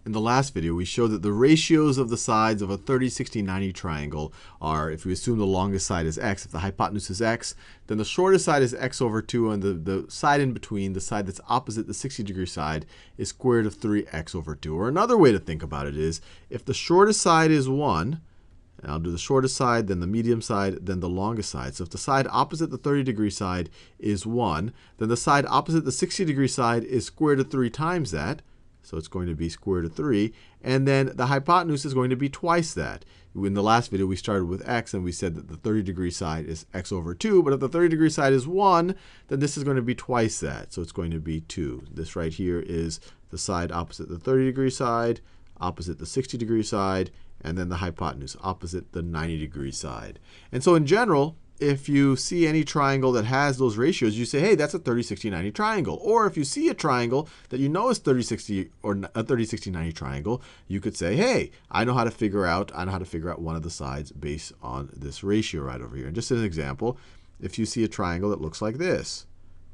In the last video, we showed that the ratios of the sides of a 30, 60, 90 triangle are, if we assume the longest side is x, if the hypotenuse is x, then the shortest side is x over 2, and the side in between, the side that's opposite the 60-degree side, is square root of 3x over 2. Or another way to think about it is, if the shortest side is 1, and I'll do the shortest side, then the medium side, then the longest side. So if the side opposite the 30-degree side is 1, then the side opposite the 60-degree side is square root of 3 times that. So it's going to be square root of 3. And then the hypotenuse is going to be twice that. In the last video, we started with x, and we said that the 30-degree side is x over 2. But if the 30-degree side is 1, then this is going to be twice that. So it's going to be 2. This right here is the side opposite the 30-degree side, opposite the 60-degree side, and then the hypotenuse opposite the 90-degree side. And so in general, if you see any triangle that has those ratios, you say, hey, that's a 30, 60, 90 triangle. Or if you see a triangle that you know is 30, 60, or a 30, 60, 90 triangle, you could say, hey, I know how to figure out one of the sides based on this ratio right over here. And just as an example, if you see a triangle that looks like this,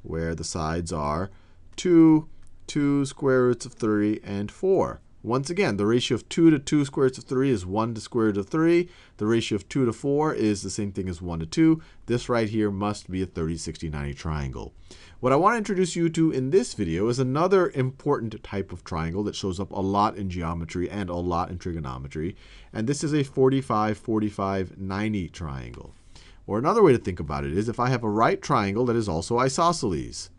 where the sides are 2, 2 square roots of 3, and 4. Once again, the ratio of 2 to 2 square roots of 3 is 1 to square root of 3. The ratio of 2 to 4 is the same thing as 1 to 2. This right here must be a 30, 60, 90 triangle. What I want to introduce you to in this video is another important type of triangle that shows up a lot in geometry and a lot in trigonometry. And this is a 45, 45, 90 triangle. Or another way to think about it is if I have a right triangle that is also isosceles.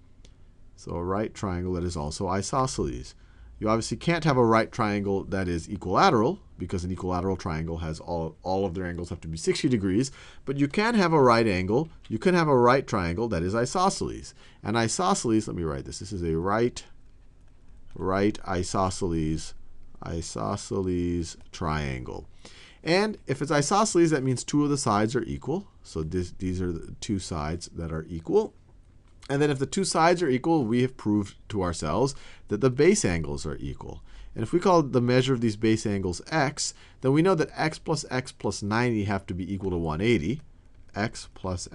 So a right triangle that is also isosceles. You obviously can't have a right triangle that is equilateral, because an equilateral triangle has all of their angles have to be 60 degrees. But you can have a right angle. You can have a right triangle that is isosceles. And isosceles, let me write this. This is a right isosceles triangle. And if it's isosceles, that means two of the sides are equal. So these are the two sides that are equal. And then if the two sides are equal, we have proved to ourselves that the base angles are equal. And if we call the measure of these base angles x, then we know that x plus 90 have to be equal to 180. X plus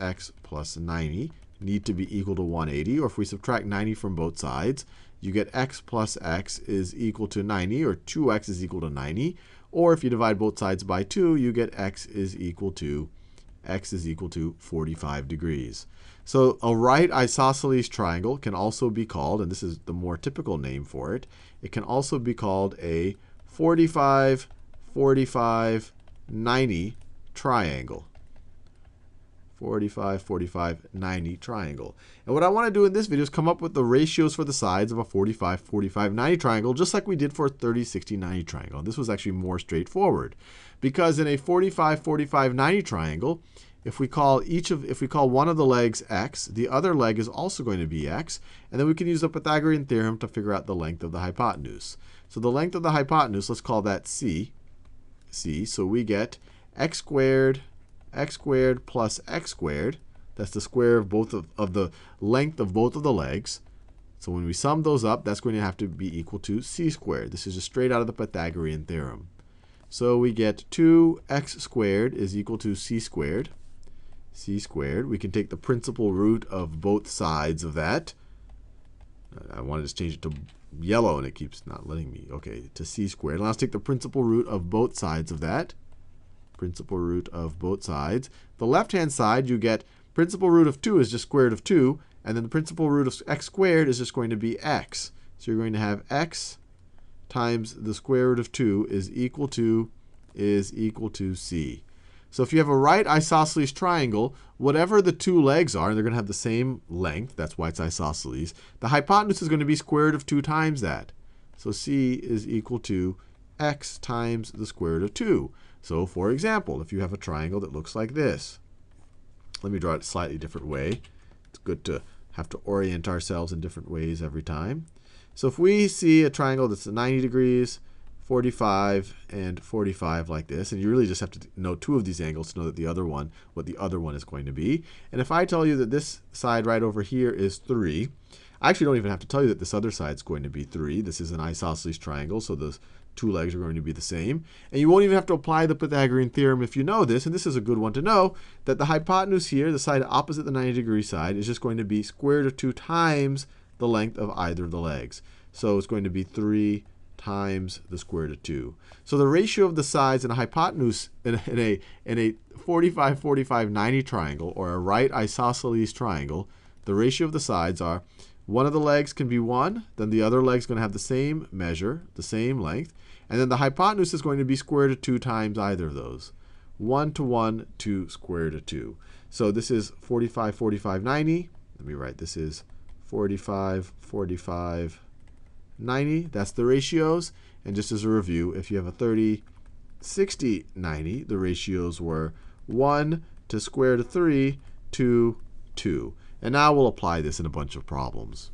90 need to be equal to 180. Or if we subtract 90 from both sides, you get x plus x is equal to 90, or 2x is equal to 90. Or if you divide both sides by 2, you get x is equal to 45 degrees. So a right isosceles triangle can also be called, and this is the more typical name for it, it can also be called a 45, 45, 90 triangle. 45, 45, 90 triangle. And what I want to do in this video is come up with the ratios for the sides of a 45, 45, 90 triangle, just like we did for a 30, 60, 90 triangle. This was actually more straightforward, because in a 45, 45, 90 triangle, if we call one of the legs x, the other leg is also going to be x, and then we can use the Pythagorean theorem to figure out the length of the hypotenuse. So the length of the hypotenuse, let's call that c. So we get x squared plus x squared. That's the square of both of the length of both of the legs. So when we sum those up, that's going to have to be equal to c squared. This is just straight out of the Pythagorean theorem. So we get 2x squared is equal to c squared. We can take the principal root of both sides of that. I want to just change it to yellow, and it keeps not letting me. Okay, to c squared. Now let's take the principal root of both sides of that. Principal root of both sides. The left-hand side, you get principal root of 2 is just square root of 2, and then the principal root of x squared is just going to be x. So you're going to have x times the square root of 2 is equal to c. So if you have a right isosceles triangle, whatever the two legs are, and they're going to have the same length, that's why it's isosceles, the hypotenuse is going to be square root of 2 times that. So c is equal to x times the square root of 2. So for example, if you have a triangle that looks like this, let me draw it a slightly different way. It's good to have to orient ourselves in different ways every time. So if we see a triangle that's 90 degrees, 45, and 45 like this, and you really just have to know two of these angles to know that what the other one is going to be. And if I tell you that this side right over here is 3, I actually don't even have to tell you that this other side is going to be 3. This is an isosceles triangle, so the two legs are going to be the same. And you won't even have to apply the Pythagorean theorem if you know this, and this is a good one to know, that the hypotenuse here, the side opposite the 90-degree side, is just going to be square root of 2 times the length of either of the legs. So it's going to be 3 times the square root of 2. So the ratio of the sides in a hypotenuse in a 45, 45, 90 triangle, or a right isosceles triangle, the ratio of the sides are one of the legs can be 1, then the other leg's going to have the same measure, the same length, and then the hypotenuse is going to be square root of 2 times either of those. 1 to 1 to square root of 2. So this is 45, 45, 90. Let me write this is 45, 45, 90. That's the ratios. And just as a review, if you have a 30, 60, 90, the ratios were 1 to square root of 3 to 2. And now we'll apply this in a bunch of problems.